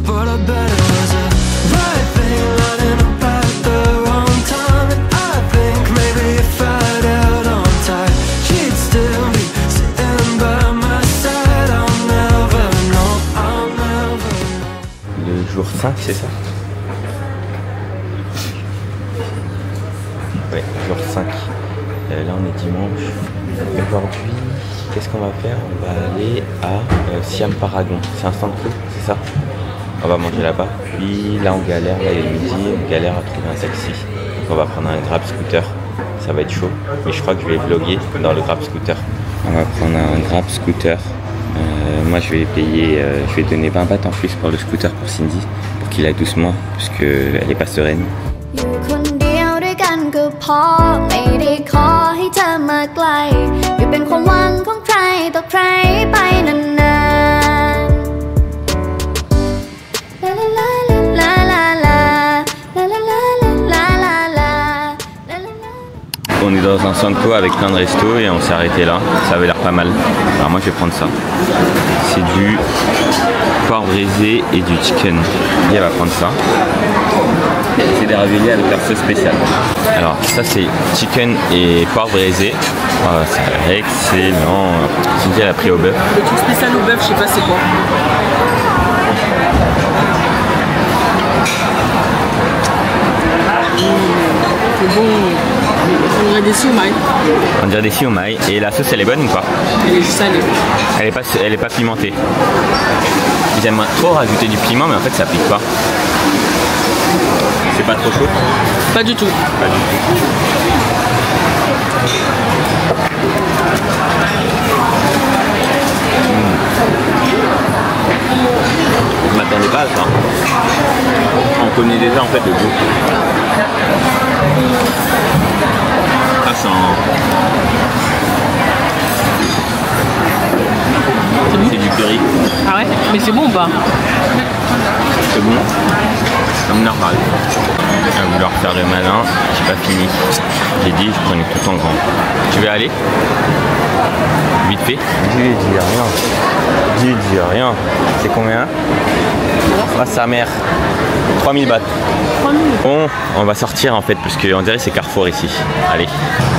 but I bet it was a right thing lining up at the wrong time. And I think maybe if I'd held on tight, she'd still be sitting by my side. I'll never know, I'll never know. Le jour 5, c'est ça? Ouais, jour 5. Là on est dimanche. Aujourd'hui, qu'est-ce qu'on va faire? On va aller à Siam Paragon. C'est un centre, c'est ça? On va manger là-bas. Puis là on galère, là il est midi, on galère à trouver un taxi. Donc on va prendre un Grab Scooter. Ça va être chaud. Mais je crois que je vais vlogger dans le Grab Scooter. On va prendre un Grab Scooter. Moi je vais payer, je vais donner 20 bahts en plus pour le scooter pour Cindy. Pour qu'il aille doucement, parce qu'elle est pas sereine. On est dans un Sanko avec plein de restos et on s'est arrêté là, ça avait l'air pas mal. Alors moi je vais prendre ça. C'est du porc braisé et du chicken. Et elle va prendre ça. C'est des raviolis avec leur sauce spéciale. Alors ça c'est chicken et porc braisé. Oh, c'est excellent. Cindy elle a pris au bœuf. Le truc spécial au bœuf, je sais pas c'est quoi. C'est bon. On dirait des siomai. On dirait des siomai. Et la sauce elle est bonne ou pas? Elle est salée. Elle est pas pimentée. Ils aiment trop rajouter du piment mais en fait ça pique pas. C'est pas trop chaud? Pas du tout. Pas du tout. Je m'attendais pas à ça. On connaît déjà en fait le goût. Ah, c'est du curry. Ah ouais? Mais c'est bon ou pas? C'est bon. Comme normal. À vouloir faire le malin, j'ai pas fini. J'ai dit je prenais tout en grand. Tu veux aller? Vite fait. Dis rien. Dis rien. C'est combien? Ah sa mère. 3000 bahts. 3000. Bon, on va sortir en fait parce qu'on dirait c'est Carrefour ici. Allez.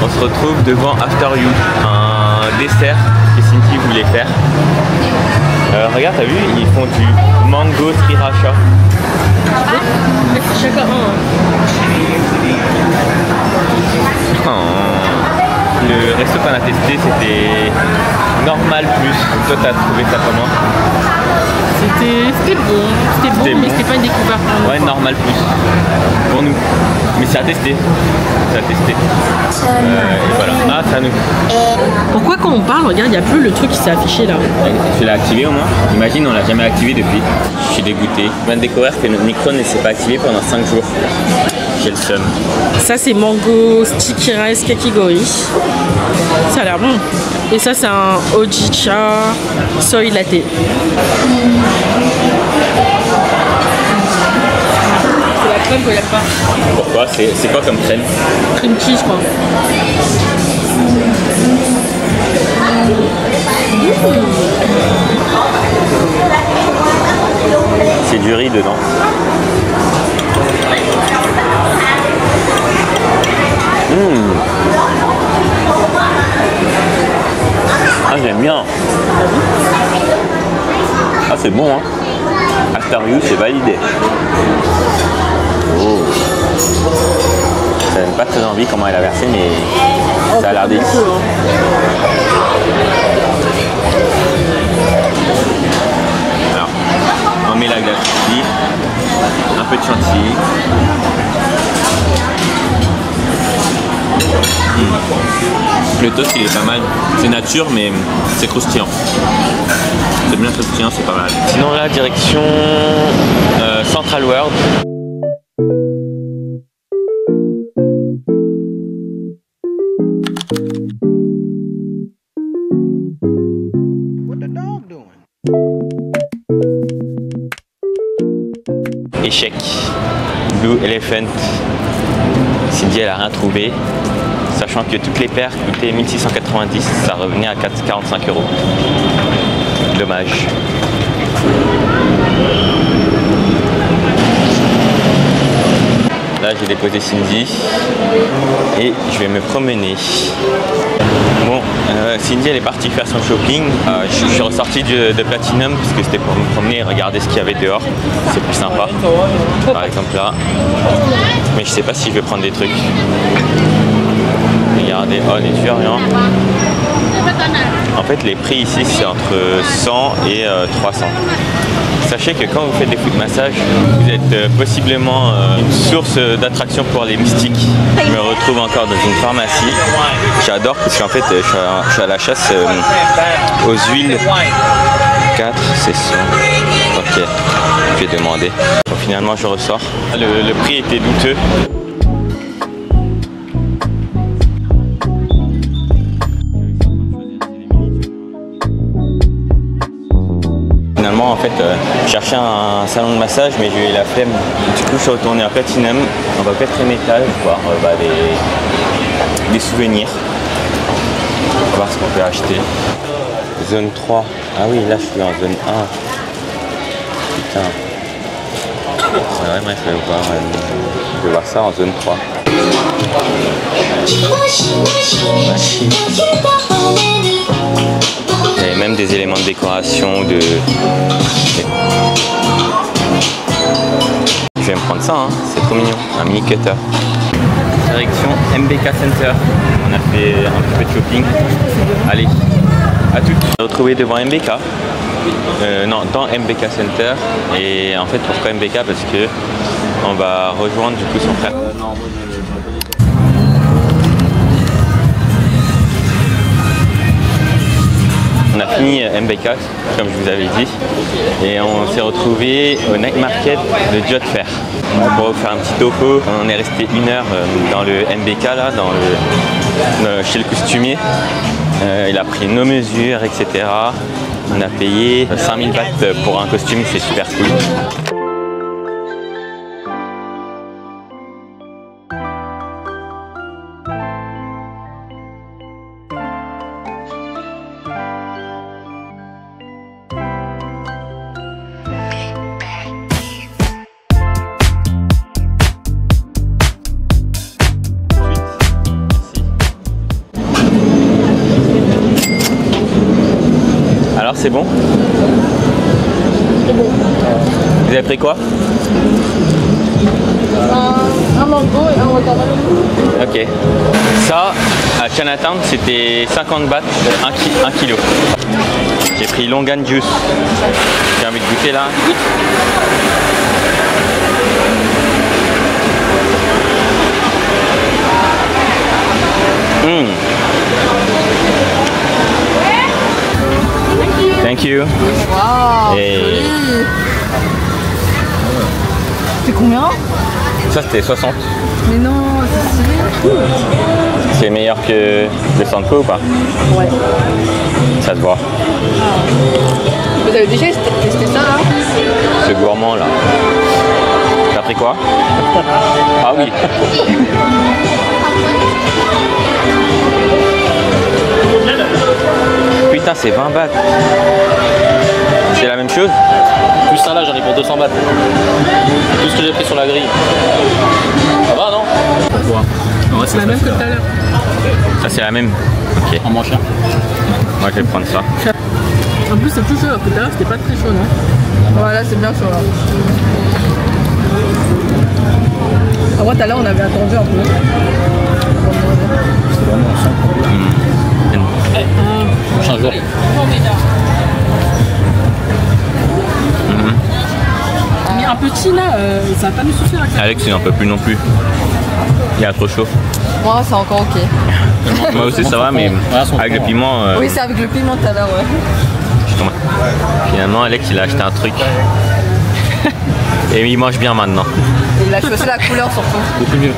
On se retrouve devant After You. Un dessert que Cindy voulait faire. Regarde, t'as vu, ils font du mango sriracha. Chacun un. Oh. Le resto qu'on a testé c'était normal plus. Toi t'as trouvé ça comment? C'était bon, mais c'était pas une découverte. Ouais, normal plus. Pour nous. Mais c'est à tester. C'est à tester. Et voilà. Ah, c'est à nous. Pourquoi quand on parle, regarde, il n'y a plus le truc qui s'est affiché là? Tu l'as activé au moins? Imagine, on l'a jamais activé depuis. Je suis dégoûté. On vient de découvrir que notre micro ne s'est pas activé pendant 5 jours. J'ai le seum. Ça c'est mango sticky rice kakigori. Ça a l'air bon. Et ça c'est un hojicha soy latte. C'est la crème que j'aime pas. Pourquoi? C'est quoi comme crème? Cream cheese quoi. C'est du riz dedans. Ah j'aime bien. Ah c'est bon hein. After You c'est validé. Oh. Ça donne pas très envie comment elle a versé mais ça a l'air délicieux. Alors on met la glace ici. Un peu de chantilly. Le toast il est pas mal, c'est nature mais c'est croustillant. C'est bien croustillant, c'est pas mal. Sinon là direction Central World. What the dog doing? Échec. Blue Elephant. Cindy elle a rien trouvé. Sachant que toutes les paires coûtaient 1690, ça revenait à 45 €. Dommage. j'ai déposé Cindy et je vais me promener. Bon, Cindy elle est partie faire son shopping. Je suis ressorti de Platinum parce que c'était pour me promener et regarder ce qu'il y avait dehors. C'est plus sympa. Par exemple là. Mais je sais pas si je vais prendre des trucs. Regardez, oh les rien. En fait les prix ici c'est entre 100 et 300. Sachez que quand vous faites des foot massages, vous êtes possiblement une source d'attraction pour les mystiques. Je me retrouve encore dans une pharmacie. J'adore parce qu'en fait je suis à la chasse aux huiles. 4, c'est 100. Ok, je vais demander. Donc, finalement je ressors. Le prix était douteux. Finalement en fait je cherchais un salon de massage mais j'ai eu la flemme. Du coup je suis retourné à Platinum. On va au 4e étage voir des souvenirs. On va voir ce qu'on peut acheter. Zone 3. Ah oui là je suis en zone 1. Putain. Ouais bref je vais voir ça en zone 3. Il y avait même des éléments de décoration de... Je vais me prendre ça, hein. C'est trop mignon, un mini cutter. Direction MBK Center. On a fait un petit peu de shopping. Allez, à toutes. On s'est retrouvé devant MBK. Non, dans MBK Center. Et en fait, pourquoi MBK? Parce que on va rejoindre du coup son frère. On a fini MBK, comme je vous avais dit, et on s'est retrouvé au Night Market de Jot Fair. Pour vous faire un petit topo, on est resté 1 heure dans le MBK, là, chez le costumier. Il a pris nos mesures, etc. On a payé 5000 bahts pour un costume, c'est super cool. Alors c'est bon? C'est bon. Vous avez pris quoi? Un mango et un watermelon. Ok. Ça, à Chinatown, c'était 50 bahts, 1 kilo. J'ai pris Longan Juice. J'ai envie de goûter là. Thank you. Wow. Et C'est combien? ça c'était 60. Mais non, c'est stylé. C'est meilleur que le Sanko ou pas? Ouais. Ça se voit. Vous avez déjà testé ça là? Ce gourmand là. T'as pris quoi? Ah oui. Putain, c'est 20 bahts. C'est la même chose? Plus ça là, j'en ai pour 200 bahts. Tout ce que j'ai pris sur la grille. Ça va, non? Ouais, C'est la même que tout à l'heure. Ça c'est la même. Ok. En moins cher. Moi je vais prendre ça. En plus c'est plus chaud, tout à l'heure c'était pas très chaud, non? Voilà, c'est bien chaud là. Ah ouais, tout à l'heure on avait attendu un peu. C'est vraiment prochain jour. Mais un petit là, ça va pas nous suffire. Alex il n'en peut plus non plus. Il y a trop chaud. Moi, c'est encore ok. Moi aussi ça va, mais avec le piment. Oui, c'est avec le piment tout à l'heure, ouais. Finalement Alex il a acheté un truc. Et il mange bien maintenant. Et il a choisi la couleur surtout. Beaucoup mieux.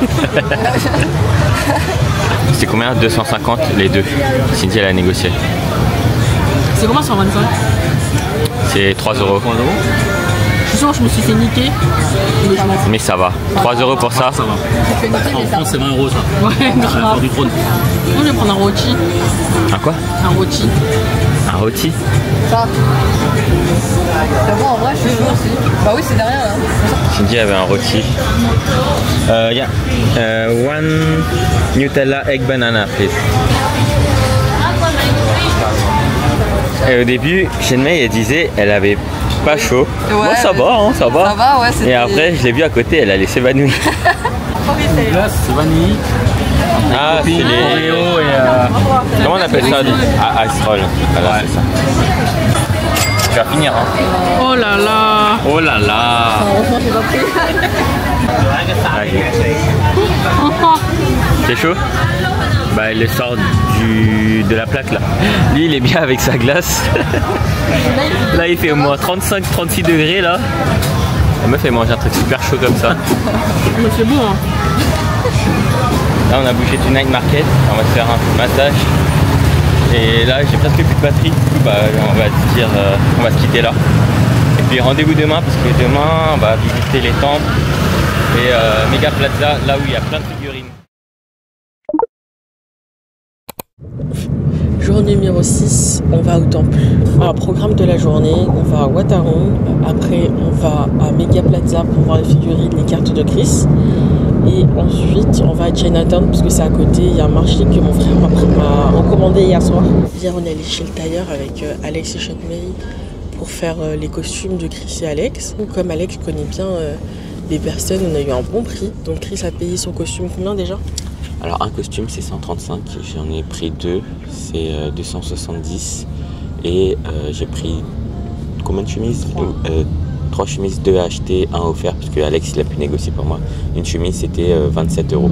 C'est combien? 250 les deux. Cindy elle a négocié. C'est comment 125? C'est 3 euros. Je suis sûr que je me suis fait niquer. Mais ça va. 3 euros pour ça. Ça va. Je fais niquer, En mais ça. France, c'est 20 euros ça. Ouais, grave. Du trône. Moi je vais prendre un rôti. Un quoi? Un rôti. Un rôti. Ça. Bon, en vrai, je suis chaud aussi. Bah oui, c'est derrière là. Cindy avait un rôti. Yeah. One Nutella egg banana, please. Et au début, Shenmei, elle disait elle avait pas chaud. Ouais, bon, ça va, hein, ça va. Ça va, ouais. Et après, je l'ai vu à côté, elle allait s'évanouir. Glace, c'est vanille. Ah, c'est les Oreo et comment on appelle ça? Ah, ice roll. Voilà, ouais. c'est ça. Tu vas finir, hein. Oh là là. Oh là là. Franchement, j'ai pas pris. C'est chaud? Bah, il le sort de la plaque là. Lui, il est bien avec sa glace. Là, il fait au moins 35-36 degrés là. La meuf, elle mange un truc super chaud comme ça. Mais c'est bon, hein. Là, on a bougé du night market. On va se faire un massage. Et là, j'ai presque plus de batterie. Du coup, bah, on va se quitter là. Et puis rendez-vous demain parce que demain, on va visiter les temples et Mega Plaza, là où il y a plein de figurines. Journée numéro 6, on va au temple. Alors, programme de la journée, on va à Wataron. Après, on va à Mega Plaza pour voir les figurines, les cartes de Chris. Et ensuite, on va à Chinatown parce que c'est à côté. Il y a un marché que mon frère m'a recommandé hier soir. Hier, on est allé chez le tailleur avec Alex et Shenmei pour faire les costumes de Chris et Alex. Comme Alex connaît bien les personnes, on a eu un bon prix. Donc Chris a payé son costume combien déjà? Alors un costume c'est 135, j'en ai pris deux, c'est 270 et j'ai pris combien de chemises? 3 chemises, 2 à acheter, 1 offert parce que Alex il a pu négocier pour moi. Une chemise c'était 27 €.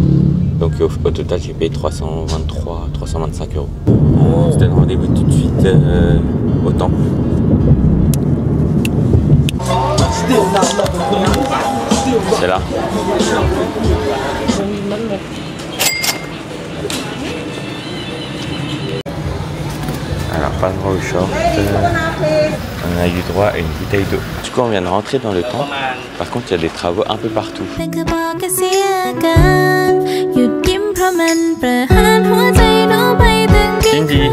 Donc au total j'ai payé 323, 325 €. On se donne rendez-vous tout de suite au temple. C'est là. Alors pas le droit au short, on a eu droit à une bouteille d'eau. Du coup on vient de rentrer dans le temple, par contre il y a des travaux un peu partout. Cindy.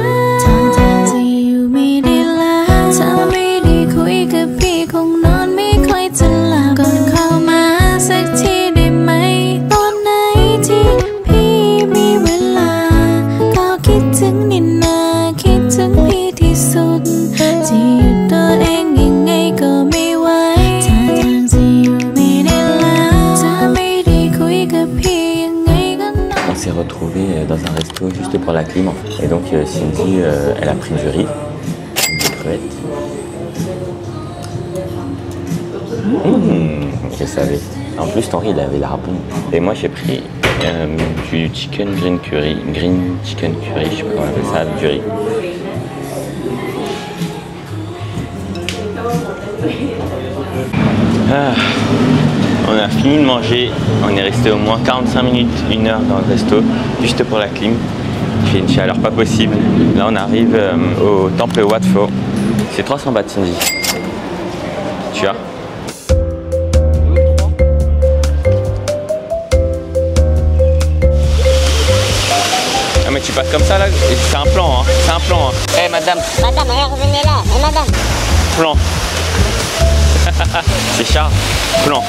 On s'est retrouvés dans un resto juste pour la clim. Et donc Cindy, elle a pris du riz, des crevettes. Je savais. En plus, ton riz, il avait l'air bon. Et moi, j'ai pris du chicken green curry, green chicken curry, je sais pas comment on appelle ça, avec du riz. Ah, on a fini de manger, on est resté au moins 45 minutes, 1 heure dans le resto, juste pour la clim. Il fait une chaleur pas possible. Là on arrive au temple Wat Pho. C'est 300 bahts Cindy. Tu as? Ah mais tu passes comme ça là, c'est un plan hein, c'est un plan hein. Eh hey, madame. Madame, revenez là, hey, madame. Plan. C'est Charles. Plan.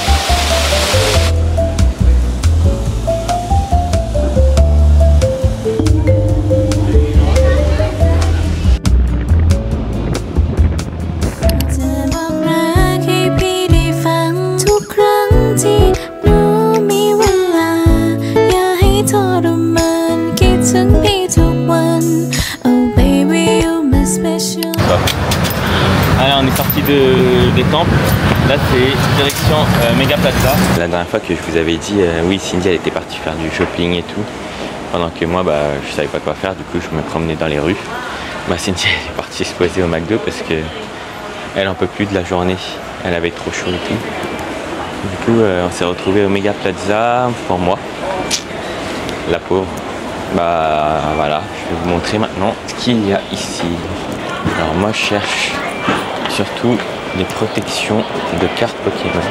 Allez, on est sorti des temples. Là, c'est direction Mega Plaza. La dernière fois que je vous avais dit, oui, Cindy, elle était partie faire du shopping et tout. Pendant que moi, bah, je savais pas quoi faire. Du coup, je me promenais dans les rues. Bah, Cindy, elle est partie se poser au McDo parce que elle en peut plus de la journée. Elle avait trop chaud et tout. Du coup, on s'est retrouvé au Mega Plaza pour moi. La pauvre. Bah, voilà. Je vais vous montrer maintenant ce qu'il y a ici. Alors, moi, je cherche surtout des protections de cartes Pokémon.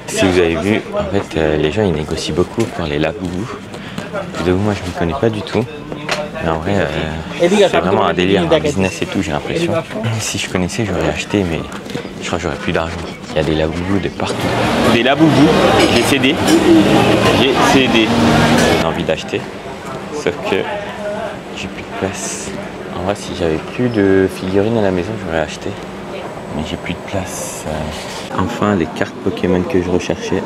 Si vous avez vu, en fait, les gens ils négocient beaucoup pour les Labubu. Moi je ne connais pas du tout. Mais en vrai, c'est vraiment un délire, un business et tout, j'ai l'impression. Si je connaissais, j'aurais acheté, mais je crois que j'aurais plus d'argent. Il y a des laboubous de partout. Des laboubous, j'ai cédé. J'ai envie d'acheter, sauf que j'ai plus de place. En vrai, si j'avais plus de figurines à la maison, j'aurais acheté. Mais j'ai plus de place. Enfin, les cartes Pokémon que je recherchais.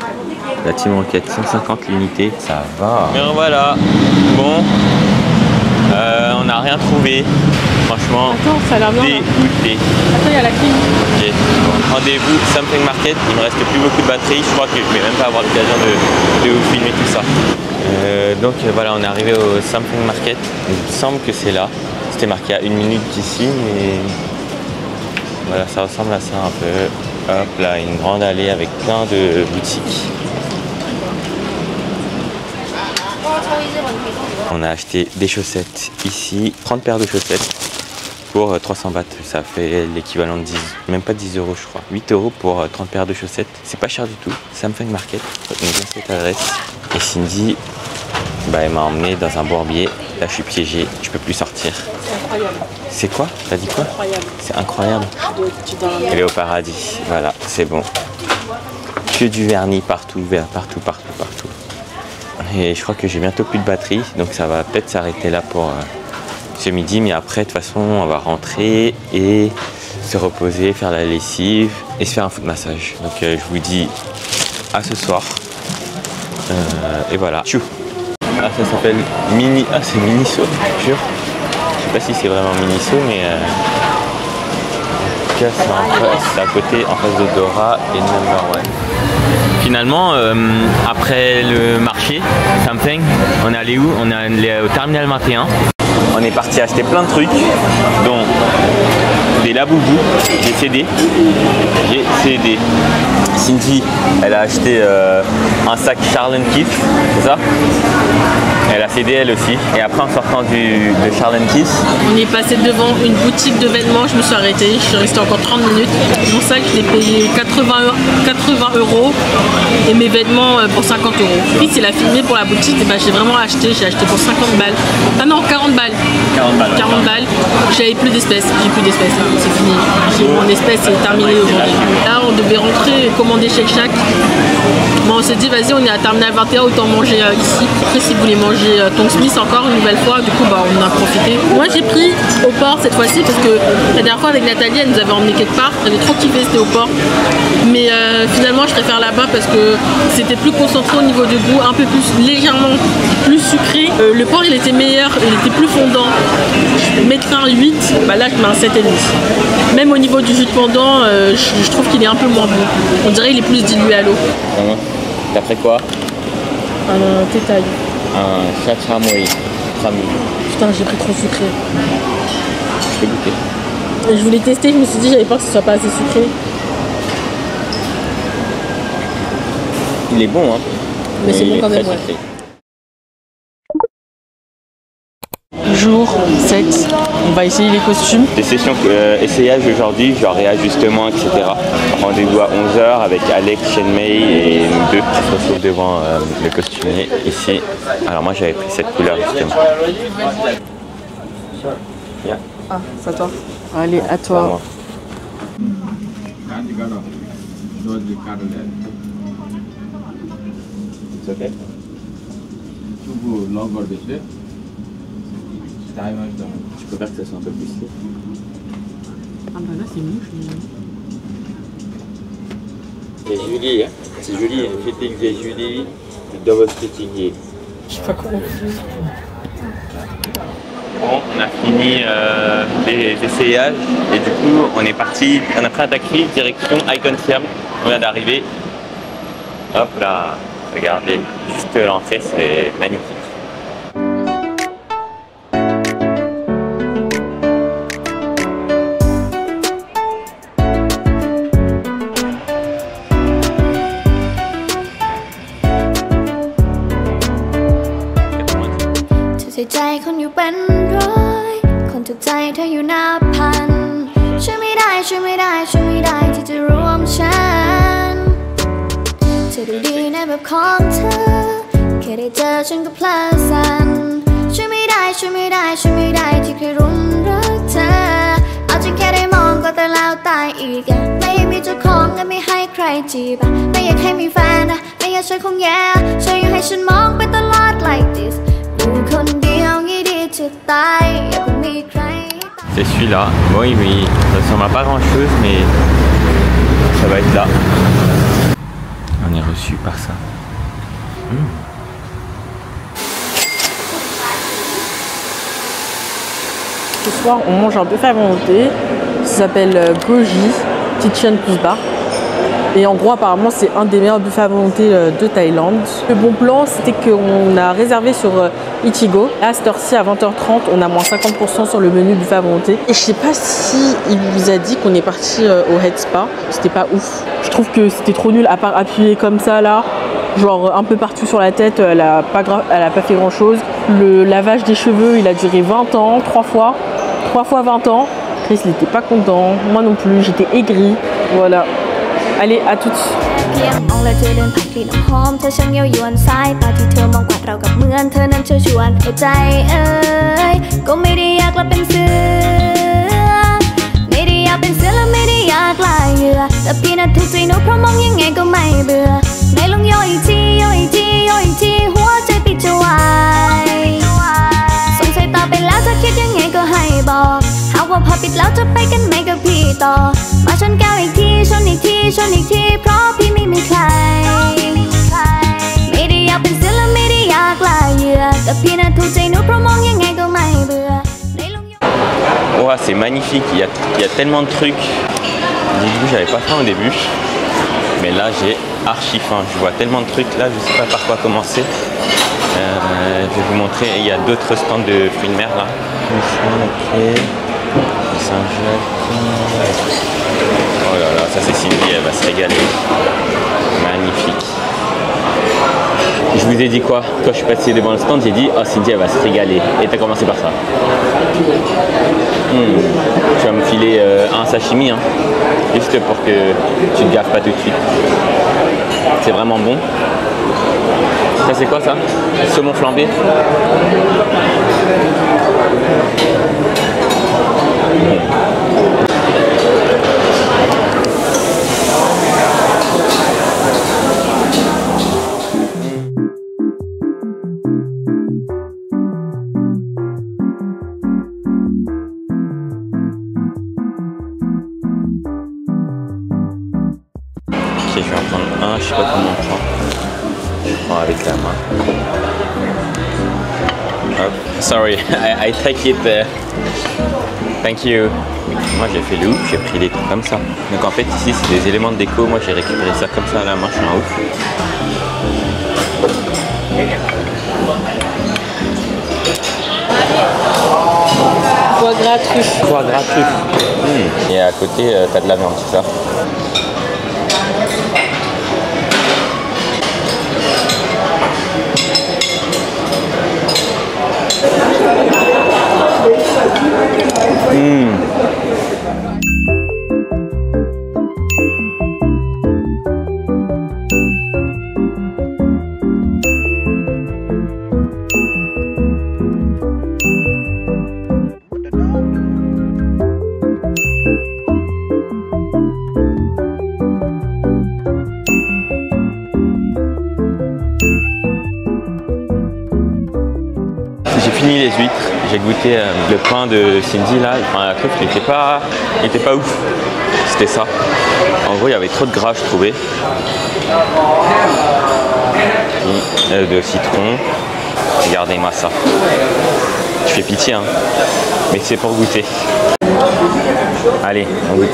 La Team Rocket, 150 l'unité, ça va. Mais voilà, bon, on n'a rien trouvé. Franchement, attends, ça a l'air bien. Dégoûté. Attends, il y a la clé. Ok, bon. Rendez-vous Something Market. Il me reste plus beaucoup de batterie. Je crois que je vais même pas avoir l'occasion de vous filmer tout ça. Donc voilà, on est arrivé au Something Market. Il me semble que c'est là. C'était marqué à 1 minute d'ici, mais voilà, ça ressemble à ça un peu. Hop là, une grande allée avec plein de boutiques. On a acheté des chaussettes ici, 30 paires de chaussettes pour 300 bahts. Ça fait l'équivalent de 10, même pas 10 euros je crois. 8 euros pour 30 paires de chaussettes. C'est pas cher du tout. Something Market, donc bien cette adresse. Et Cindy, elle m'a emmené dans un bourbier. Là je suis piégé, je peux plus sortir. C'est incroyable. C'est quoi? T'as dit quoi? Incroyable. C'est incroyable. Elle est au paradis. Voilà, c'est bon. Que du vernis partout, partout. Et je crois que j'ai bientôt plus de batterie, donc ça va peut-être s'arrêter là pour ce midi. Mais après, de toute façon, on va rentrer et se reposer, faire la lessive et se faire un foot massage. Donc je vous dis à ce soir. Et voilà. Tchou. Ah, ça s'appelle Mini. Ah, c'est Miniso, je jure. Je sais pas si c'est vraiment Miniso, mais en tout cas, c'est à côté, en face de Dora et Number One. Finalement, après le marché, Something, on est allé où? On est allé au terminal 21. On est parti acheter plein de trucs, dont des laboubous. J'ai cédé. Cindy, elle a acheté un sac Charles & Keith, c'est ça? Elle a cédé elle aussi. Et après, en sortant de Charles & Keith, on est passé devant une boutique de vêtements, je me suis arrêtée, je suis restée encore 30 minutes. Mon sac, je l'ai payé 80 euros et mes vêtements pour 50 euros. Puis il a filmé pour la boutique, et j'ai vraiment acheté, j'ai acheté pour 50 balles. Ah non, 40 balles. 40 balles. J'avais plus d'espèces, j'ai plus d'espèces, c'est fini. Mon espèce est terminée aujourd'hui. Là, on devait rentrer et commander Shake Shack. Bon, on s'est dit, vas-y, on est à Terminal 21, autant manger ici. Après, si vous voulez manger Tongue Smith encore une nouvelle fois, du coup, on en a profité. Moi, j'ai pris au port cette fois-ci parce que la dernière fois avec Nathalie, elle nous avait emmené quelque part. J'avais trop kiffé, c'était au port. Mais finalement, je préfère là-bas parce que c'était plus concentré au niveau du goût, un peu plus légèrement plus sucré. Le port, il était meilleur, il était plus fondant. Je mettrais un 8, là, je mets un 7,5. Même au niveau du jus de pendant, je trouve qu'il est un peu moins bon. On dirait qu'il est plus dilué à l'eau. T'as pris quoi? Un tétail. Un chachamoy. Putain, j'ai pris trop sucré. Je peux goûter. Je voulais tester, je me suis dit, j'avais peur que ce soit pas assez sucré. Il est bon, hein. Mais c'est bon quand même, ouais. Jour 7, on va essayer les costumes. Des sessions essayage aujourd'hui, genre réajustement, etc. Rendez-vous à 11h avec Alex, Shenmei et nous deux. On se retrouve devant le costumier ici. Alors moi j'avais pris cette couleur justement. Yeah. Ah, c'est à toi. Allez, à toi. C'est ok. Je préfère que ça soit un peu plus lisse. Ah bah là c'est mouche. C'est Julie, hein. C'est Julie, une fitting c'est Julie, double stitching. Je sais pas comment. Bon, on a fini les essayages et du coup on est parti, on a pris un taxi direction Icon Siam. On vient d'arriver. Hop là, regardez, juste l'entrée, c'est magnifique.ใจคนอยู่เป็นร้อยคนถูกใจเธออยู่นับพันช่วยไม่ได้ที่จะรวมฉันเธอดูดีในแบบของเธอแค่ได้เจอฉันก็เพลิดสั่นช่วยไม่ได้ ช่วยไม่ได้ช่วยไม่ได้ที่เคยรุมรักเธอเอาจริงแค่ได้มองก็แต่แล้วตายอีกอะไม่มีเจ้าของและไม่ให้ใครจีบอะไม่อยากให้มีแฟนนะไม่อยากช่วยคงแย่ช่วยอยู่ให้ฉันมองไปตลอด like this อยู่คนเดียวงี้ดีจะตายอยากมีใคร C'est celui-là. Bon, il ressemble à pas grand-chose, mais ça va être là. On est reçu par ça. Ce soir, on mange un buffet à volonté. Ça s'appelle Goji Kitchen plus Bar. Et en gros, apparemment, c'est un des meilleurs buffets à volonté de Thaïlande. Le bon plan, c'était qu'on a réservé sur Ichigo. À cette heure-ci, à 20h30, on a moins 50% sur le menu buffet à volonté. Et je sais pas si il vous a dit qu'on est parti au Head Spa. C'était pas ouf. Je trouve que c'était trop nul, à part appuyer comme ça là. Genre un peu partout sur la tête, elle a pas fait grand chose. Le lavage des cheveux, il a duré 20 ans, 3 fois 20 ans. Chris, il était pas content, moi non plus, j'étais aigrie. Voilà. Allez, à toutes. เพียงมองและเธอเดินผ่านกลิ่นหอมเธอช่างเย้ายวนสายตาที่เธอมองกวาดเรากับเหมือนเธอนั้นเชิญชวนหัวใจเอ้ยก็ไม่ได้อยากกลับเป็นเสือไม่ได้อยากเป็นเสือและไม่ได้อยากลายเหยื่อแต่พี่น่ะถูกใจหนูเพราะมองยังไงก็ไม่เบื่อไหนลองโยอีกทีโยอีกทีโยอีกทีหัวใจปิดจะวายสงสัยต่อไปแล้วจะคิดยังไงก็ให้บอกหากว่าพอปิดแล้วจะไปกันไหมกับพี่ต่อมาชนแก้วอีกทีชนอีกทีชนอีกทีเพราะพี่ไม่มีใครไม่ได้อยากเป็นเสือและไม่ได้อยากลายเหยื่อแต่พี่น่ะถูกใจหนูเพราะมองยังไงก็ไม่เบื่อ Oh, c'est magnifique, il y a tellement de trucs. Du coup, j'avais pas faim au début. Mais là, j'ai archi faim. Je vois tellement de trucs là, je sais pas par quoi commencer. Je vais vous montrer, il y a d'autres stands de fruits de mer là. Oh là là, ça c'est Cindy, elle va se régaler. Magnifique. Je vous ai dit quoi? Quand je suis passé devant le stand, j'ai dit oh Cindy elle va se régaler. Et t'as commencé par ça. Tu vas me filer un sashimi, hein, juste pour que tu te gaffes pas tout de suite. C'est vraiment bon. Ça c'est quoi ça? Saumon flambé. Je vais en prendre un, je sais pas comment on prend. Je prends avec la main. Hop. Sorry, I take it there. Thank you. Moi j'ai fait le ouf, j'ai pris des trucs comme ça. Donc en fait ici c'est des éléments de déco, moi j'ai récupéré ça comme ça à la main, je suis un ouf. Foie gras truffe. Foie gras truffe. Et à côté t'as de la viande, c'est ça? J'ai fini les huîtres, j'ai goûté le pain de Cindy là, enfin, la truffe il était pas ouf, c'était ça. En gros il y avait trop de gras je trouvais. De citron, regardez-moi ça. Je fais pitié hein, mais c'est pour goûter. Allez, on goûte.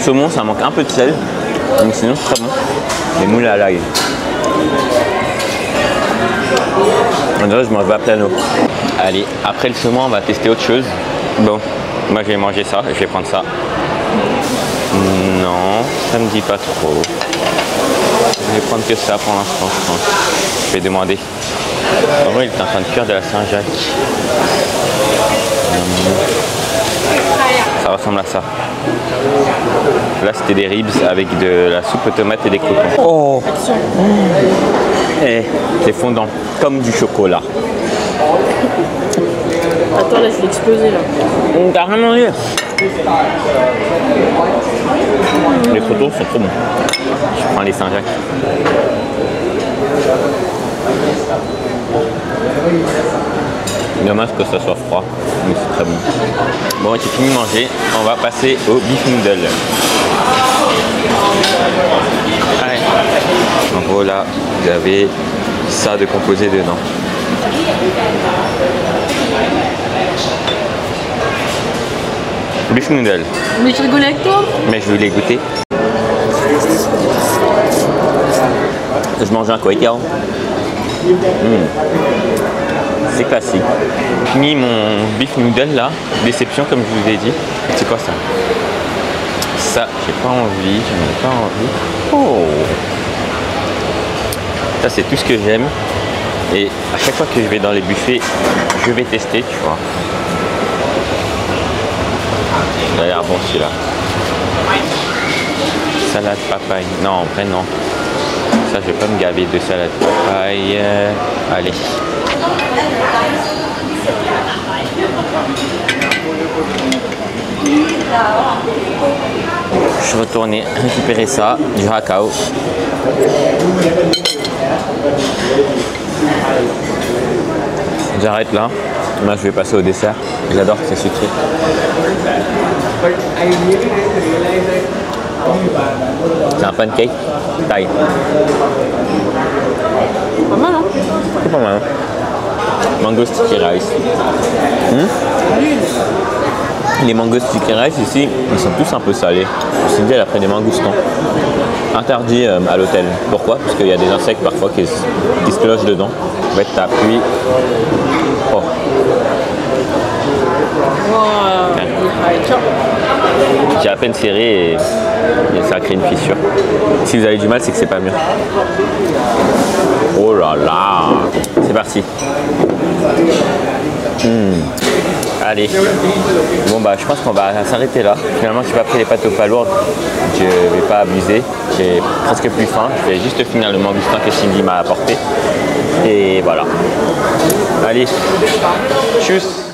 Saumon ça manque un peu de sel, donc sinon c'est très bon. Les moules à l'ail. On dirait que je mange pas plano. Allez, après le saumon, on va tester autre chose. Bon, moi je vais manger ça, je vais prendre ça. Non, ça me dit pas trop. Je vais prendre que ça pour l'instant, je pense. Je vais demander. En vrai, il est en train de cuire de la Saint-Jacques. Ça ressemble à ça. Là, c'était des ribs avec de la soupe aux tomates et des croutons. Oh, c'est fondant, comme du chocolat. Attends, là, je vais exploser là. T'as rien mangé. Les croutons sont trop bons. Je prends les Saint-Jacques. Dommage que ça soit froid, mais c'est très bon. Bon, j'ai fini de manger, on va passer au beef noodle. Allez. En gros là, vous avez ça de composé dedans. Beef noodle. Mais je rigole avec toi. Mais je voulais goûter. Je mange un coïtiao. C'est classique. J'ai mis mon beef noodle là. Déception comme je vous ai dit. C'est quoi ça? Ça, j'ai pas envie. J'en ai pas envie. Oh! Ça, c'est tout ce que j'aime. Et à chaque fois que je vais dans les buffets, je vais tester, tu vois. Il a l'air bon celui-là. Salade papaye. Non, en vrai non. Ça, je vais pas me gaver de salade papaye. Allez. Je suis retourné récupérer ça, du cacao. J'arrête là. Moi, je vais passer au dessert. J'adore que c'est sucré. C'est un pancake taille. Pas mal, hein? C'est pas mal. Mango sticky rice. Les mango sticky rice ici, ils sont tous un peu salés. Cindy, elle a pris des mangoustons. Interdit à l'hôtel. Pourquoi? Parce qu'il y a des insectes parfois qui se logent dedans. En fait, t'appuies. Oh. J'ai à peine serré et ça a créé une fissure. Si vous avez du mal, c'est que c'est pas mieux. Oh là là! C'est parti. Allez. Bon bah je pense qu'on va s'arrêter là. Finalement j'ai pas pris les pâtes aux pas lourdes. Je vais pas abuser. J'ai presque plus faim. Je vais juste finir le mangoustin que Cindy m'a apporté. Et voilà. Allez. Tchuss.